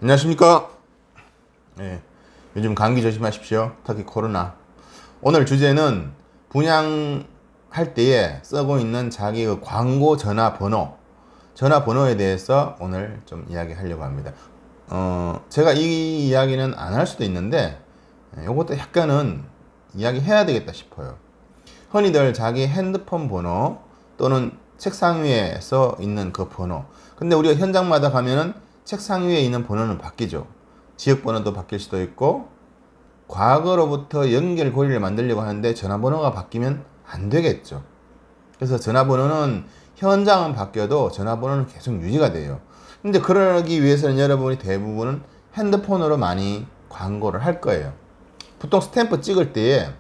안녕하십니까. 예, 요즘 감기 조심하십시오. 특히 코로나. 오늘 주제는 분양할 때에 쓰고 있는 자기의 광고 전화번호에 대해서 오늘 좀 이야기하려고 합니다. 제가 이 이야기는 안 할 수도 있는데 이것도 약간은 이야기해야 되겠다 싶어요. 흔히들 자기 핸드폰 번호 또는 책상 위에 써 있는 그 번호. 근데 우리가 현장마다 가면은 책상 위에 있는 번호는 바뀌죠. 지역 번호도 바뀔 수도 있고, 과거로부터 연결고리를 만들려고 하는데 전화번호가 바뀌면 안 되겠죠. 그래서 전화번호는 현장은 바뀌어도 전화번호는 계속 유지가 돼요. 근데 그러기 위해서는 여러분이 대부분은 핸드폰으로 많이 광고를 할 거예요. 보통 스탬프 찍을 때에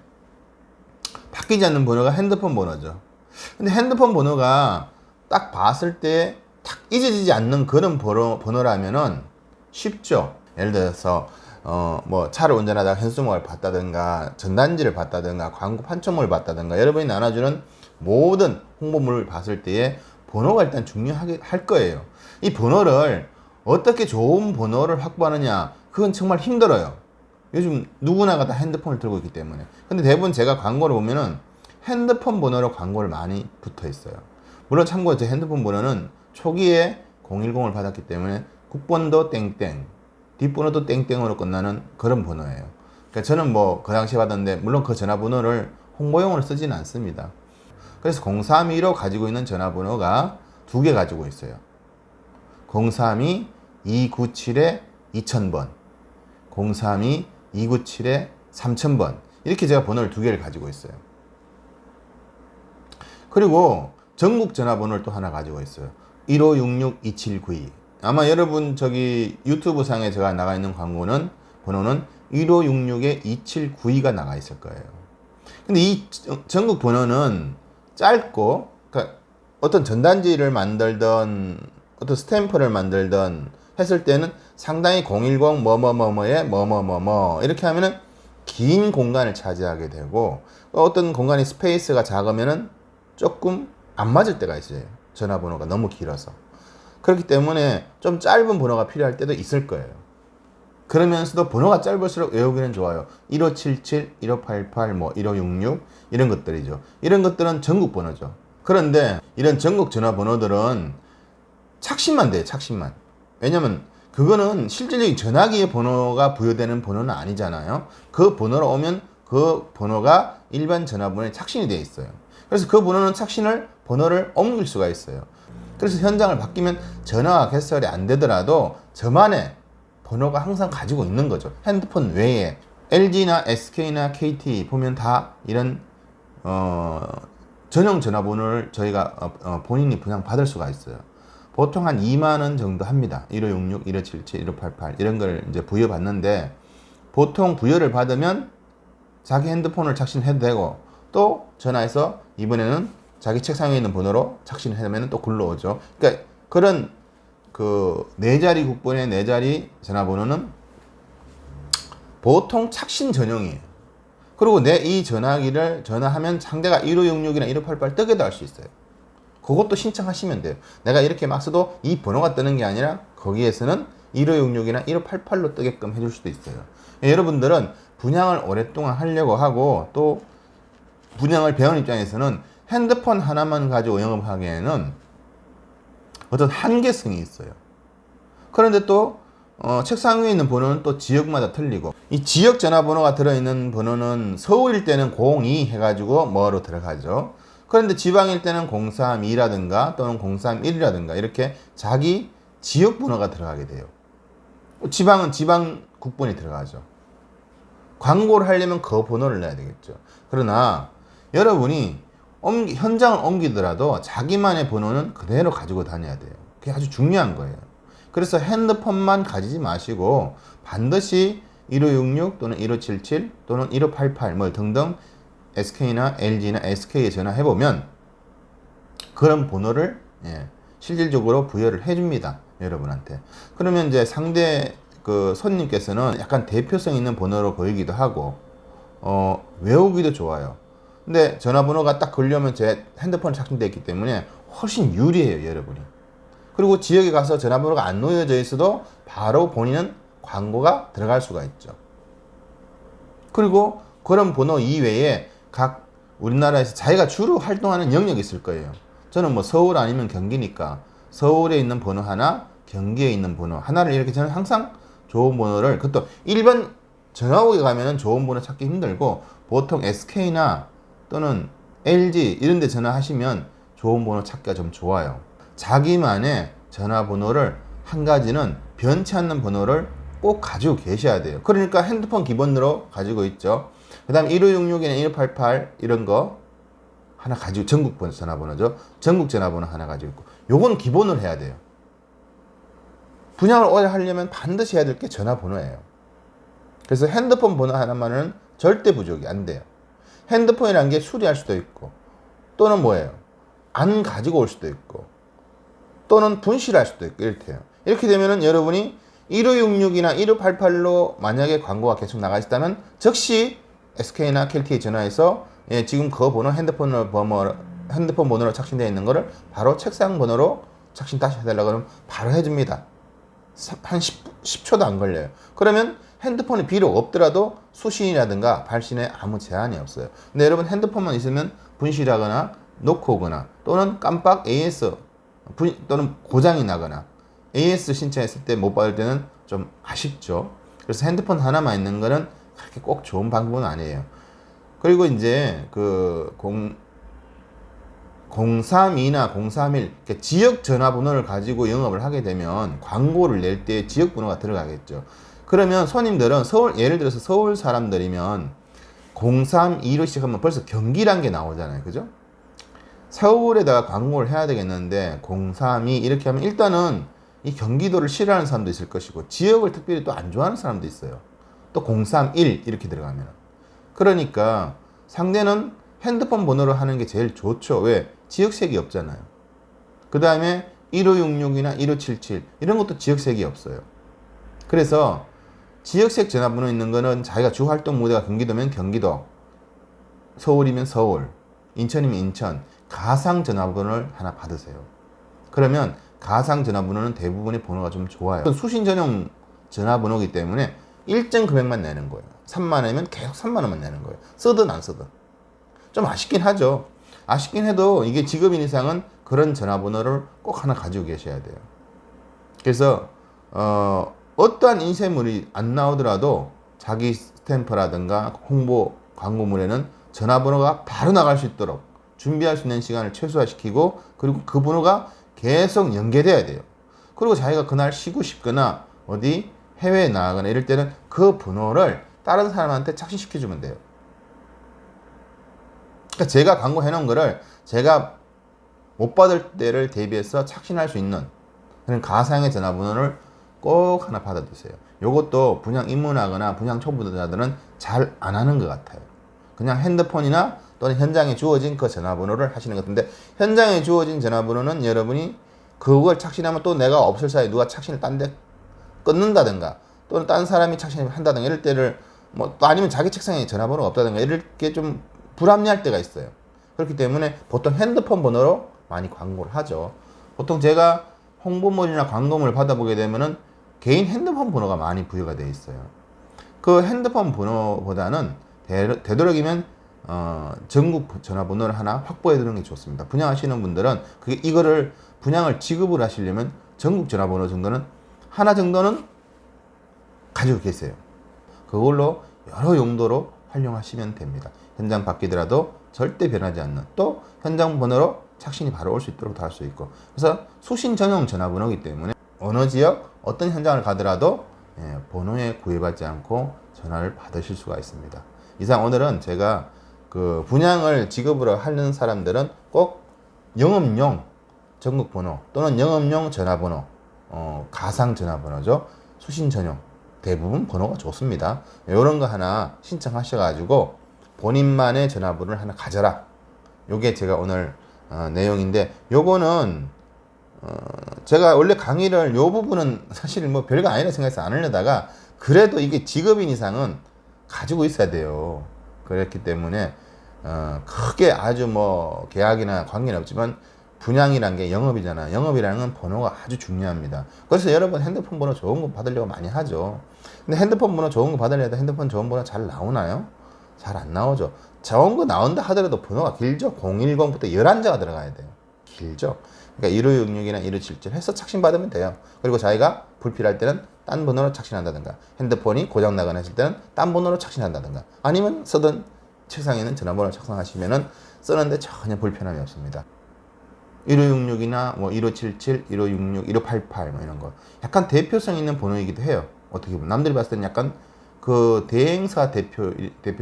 바뀌지 않는 번호가 핸드폰 번호죠. 근데 핸드폰 번호가 딱 봤을 때 탁 잊어지지 않는 그런 번호라면은 쉽죠. 예를 들어서 뭐 차를 운전하다가 현수막을 봤다든가 전단지를 봤다든가 광고 판촉물을 봤다든가 여러분이 나눠주는 모든 홍보물을 봤을 때에 번호가 일단 중요하게 할 거예요. 이 번호를 어떻게 좋은 번호를 확보하느냐, 그건 정말 힘들어요. 요즘 누구나가 다 핸드폰을 들고 있기 때문에. 근데 대부분 제가 광고를 보면은 핸드폰 번호로 광고를 많이 붙어 있어요. 물론 참고로 제 핸드폰 번호는 초기에 010을 받았기 때문에 국번도 땡땡, 뒷번호도 땡땡으로 끝나는 그런 번호예요. 그러니까 저는 뭐 그 당시에 받았는데 물론 그 전화번호를 홍보용으로 쓰지는 않습니다. 그래서 0325 가지고 있는 전화번호가 두 개 가지고 있어요. 032-297-2000번, 032-297-3000번, 이렇게 제가 번호를 두 개를 가지고 있어요. 그리고 전국 전화번호를 또 하나 가지고 있어요. 1566-2792. 아마 여러분 저기 유튜브 상에 제가 나가 있는 광고는 번호는 1566-2792가 나가 있을 거예요. 근데 이 전국 번호는 짧고, 그러니까 어떤 전단지를 만들던 어떤 스탬프를 만들던 했을 때는 상당히 010 뭐뭐뭐뭐에 뭐뭐뭐뭐 이렇게 하면은 긴 공간을 차지하게 되고, 어떤 공간이 스페이스가 작으면은 조금 안 맞을 때가 있어요. 전화번호가 너무 길어서. 그렇기 때문에 좀 짧은 번호가 필요할 때도 있을 거예요. 그러면서도 번호가 짧을수록 외우기는 좋아요. 1577, 1588, 뭐 1566 이런 것들이죠. 이런 것들은 전국 번호죠. 그런데 이런 전국 전화번호들은 착신만 돼요. 착신만. 왜냐면 그거는 실질적인 전화기의 번호가 부여되는 번호는 아니잖아요. 그 번호로 오면 그 번호가 일반 전화번호에 착신이 되어 있어요. 그래서 그 번호를 옮길 수가 있어요. 그래서 현장을 바뀌면 전화가 개설이 안 되더라도 저만의 번호가 항상 가지고 있는 거죠. 핸드폰 외에 LG나 SK나 KT 보면 다 이런 전용 전화번호를 저희가 본인이 분양 받을 수가 있어요. 보통 한 2만 원 정도 합니다. 1566, 1577, 1588 이런 걸 이제 부여받는데, 보통 부여를 받으면 자기 핸드폰을 착신해도 되고, 또 전화해서 이번에는 자기 책상에 있는 번호로 착신하면 또 굴러오죠. 그러니까 그런 그 4자리 국번의 4자리 전화번호는 보통 착신 전용이에요. 그리고 내 이 전화기를 전화하면 상대가 1566이나 1588 뜨게도 할 수 있어요. 그것도 신청하시면 돼요. 내가 이렇게 막 써도 이 번호가 뜨는 게 아니라 거기에서는 1566이나 1588로 뜨게끔 해줄 수도 있어요. 여러분들은 분양을 오랫동안 하려고 하고 또 분양을 배운 입장에서는 핸드폰 하나만 가지고 영업하기에는 어떤 한계성이 있어요. 그런데 또 책상 위에 있는 번호는 또 지역마다 틀리고, 이 지역 전화번호가 들어있는 번호는 서울일 때는 02 해가지고 뭐로 들어가죠. 그런데 지방일 때는 032라든가 또는 031이라든가 이렇게 자기 지역 번호가 들어가게 돼요. 지방은 지방 국번이 들어가죠. 광고를 하려면 그 번호를 내야 되겠죠. 그러나 여러분이 현장을 옮기더라도 자기만의 번호는 그대로 가지고 다녀야 돼요. 그게 아주 중요한 거예요. 그래서 핸드폰만 가지지 마시고 반드시 1566 또는 1577 또는 1588 뭐 등등 SK나 LG나 SK에 전화해보면 그런 번호를 실질적으로 부여를 해줍니다. 여러분한테. 그러면 이제 상대 그 손님께서는 약간 대표성 있는 번호로 보이기도 하고 외우기도 좋아요. 근데 전화번호가 딱 걸려면 제 핸드폰 착신되어 있기 때문에 훨씬 유리해요, 여러분이. 그리고 지역에 가서 전화번호가 안 놓여져 있어도 바로 본인은 광고가 들어갈 수가 있죠. 그리고 그런 번호 이외에 각 우리나라에서 자기가 주로 활동하는 영역이 있을 거예요. 저는 뭐 서울 아니면 경기니까 서울에 있는 번호 하나, 경기에 있는 번호 하나를 이렇게 저는 항상 좋은 번호를, 그것도 일반 전화국에 가면은 좋은 번호 찾기 힘들고 보통 SK나 또는 LG 이런 데 전화하시면 좋은 번호 찾기가 좀 좋아요. 자기만의 전화번호를 한 가지는 변치 않는 번호를 꼭 가지고 계셔야 돼요. 그러니까 핸드폰 기본으로 가지고 있죠. 그 다음 1566이나 1588 이런 거 하나 가지고, 전국 전화번호죠. 전국 전화번호 하나 가지고 있고, 요건 기본으로 해야 돼요. 분양을 오래 하려면 반드시 해야 될 게 전화번호예요. 그래서 핸드폰 번호 하나만은 절대 부족이 안 돼요. 핸드폰이라는 게 수리할 수도 있고, 또는 뭐예요? 안 가지고 올 수도 있고, 또는 분실할 수도 있고, 이렇대요. 이렇게 되면은 여러분이 1566이나 1588로 만약에 광고가 계속 나가 있다면 즉시 SK나 KT에 전화해서 지금 그 번호 핸드폰 번호로 착신되어 있는 거를 바로 책상 번호로 착신 다시 해달라고 하면 바로 해줍니다. 한 10초도 안 걸려요. 그러면 핸드폰이 비록 없더라도 수신이라든가 발신에 아무 제한이 없어요. 근데 여러분 핸드폰만 있으면 분실하거나 놓고 오거나 또는 깜빡 AS 또는 고장이 나거나 AS 신청했을 때 못 받을 때는 좀 아쉽죠. 그래서 핸드폰 하나만 있는 거는 그렇게 꼭 좋은 방법은 아니에요. 그리고 이제 그 032나 031 지역 전화번호를 가지고 영업을 하게 되면 광고를 낼 때 지역 번호가 들어가겠죠. 그러면 손님들은 예를 들어서 서울 사람들이면 032로 시작하면 벌써 경기란 게 나오잖아요. 그죠? 서울에다가 광고를 해야 되겠는데 032 이렇게 하면 일단은 이 경기도를 싫어하는 사람도 있을 것이고 지역을 특별히 또 안 좋아하는 사람도 있어요. 또 031 이렇게 들어가면. 그러니까 상대는 핸드폰 번호로 하는 게 제일 좋죠. 왜? 지역색이 없잖아요. 그 다음에 1566이나 1577 이런 것도 지역색이 없어요. 그래서 지역색 전화번호 있는 거는 자기가 주 활동 무대가 경기도면 경기도, 서울이면 서울, 인천이면 인천, 가상 전화번호를 하나 받으세요. 그러면 가상 전화번호는 대부분의 번호가 좀 좋아요. 수신 전용 전화번호이기 때문에 일정 금액만 내는 거예요. 3만 원이면 계속 3만 원만 내는 거예요. 쓰든 안 쓰든. 좀 아쉽긴 하죠. 아쉽긴 해도 이게 직업인 이상은 그런 전화번호를 꼭 하나 가지고 계셔야 돼요. 그래서 어떠한 인쇄물이 안 나오더라도 자기 스탬프라든가 홍보 광고물에는 전화번호가 바로 나갈 수 있도록 준비할 수 있는 시간을 최소화시키고, 그리고 그 번호가 계속 연계돼야 돼요. 그리고 자기가 그날 쉬고 싶거나 어디 해외에 나가거나 이럴 때는 그 번호를 다른 사람한테 착신시켜주면 돼요. 그러니까 제가 광고 해놓은 거를 제가 못 받을 때를 대비해서 착신할 수 있는 그런 가상의 전화번호를 꼭 하나 받아두세요. 요것도 분양 입문하거나 분양 초보자들은 잘 안 하는 것 같아요. 그냥 핸드폰이나 또는 현장에 주어진 그 전화번호를 하시는 것 같은데, 현장에 주어진 전화번호는 여러분이 그걸 착신하면 또 내가 없을 사이에 누가 착신을 딴 데 끊는다든가 또는 딴 사람이 착신을 한다든가 이럴 때를 또 아니면 자기 책상에 전화번호가 없다든가 이럴 게 좀 불합리할 때가 있어요. 그렇기 때문에 보통 핸드폰 번호로 많이 광고를 하죠. 보통 제가 홍보물이나 광고물을 받아보게 되면은 개인 핸드폰 번호가 많이 부여가 되어 있어요. 그 핸드폰 번호보다는 되도록이면 전국 전화번호를 하나 확보해 두는 게 좋습니다. 분양하시는 분들은 이거를 분양을 지급을 하시려면 전국 전화번호 정도는 하나 정도는 가지고 계세요. 그걸로 여러 용도로 활용하시면 됩니다. 현장 바뀌더라도 절대 변하지 않는, 또 현장 번호로 착신이 바로 올 수 있도록 도 할 수 있고, 그래서 수신 전용 전화번호이기 때문에 어느 지역 어떤 현장을 가더라도 번호에 구애받지 않고 전화를 받으실 수가 있습니다. 이상 오늘은 제가 그 분양을 지급으로 하는 사람들은 꼭 영업용 전국 번호 또는 영업용 전화번호, 가상 전화번호죠. 수신 전용 대부분 번호가 좋습니다. 이런 거 하나 신청하셔가지고 본인만의 전화번호를 하나 가져라. 요게 제가 오늘 내용인데, 요거는 제가 원래 강의를 요 부분은 사실 뭐 별거 아니라 생각해서 안 하려다가 그래도 이게 직업인 이상은 가지고 있어야 돼요. 그렇기 때문에 크게 아주 뭐 계약이나 관계는 없지만 분양이란 게 영업이잖아. 영업이라는 건 번호가 아주 중요합니다. 그래서 여러분 핸드폰 번호 좋은 거 받으려고 많이 하죠. 근데 핸드폰 번호 좋은 거 받으려도 핸드폰 좋은 번호 잘 나오나요? 잘 안 나오죠. 좋은 거 나온다 하더라도 번호가 길죠. 010부터 11자가 들어가야 돼요. 길죠. 그러니까 1566이나 1577 해서 착신받으면 돼요. 그리고 자기가 불필요할 때는 딴 번호로 착신한다든가, 핸드폰이 고장나거나 했을 때는 딴 번호로 착신한다든가, 아니면 쓰던 책상에 있는 전화번호를 착상하시면은 쓰는데 전혀 불편함이 없습니다. 1566이나 뭐 1577, 1566, 1588 뭐 이런 거 약간 대표성 있는 번호이기도 해요. 어떻게 보면 남들이 봤을 때는 약간 그 대행사 대표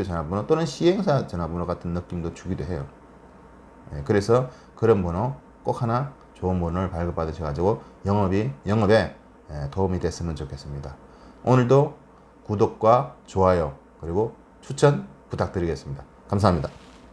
전화번호 또는 시행사 전화번호 같은 느낌도 주기도 해요. 그래서 그런 번호 꼭 하나 좋은 번호를 발급받으셔가지고 영업에 도움이 됐으면 좋겠습니다. 오늘도 구독과 좋아요 그리고 추천 부탁드리겠습니다. 감사합니다.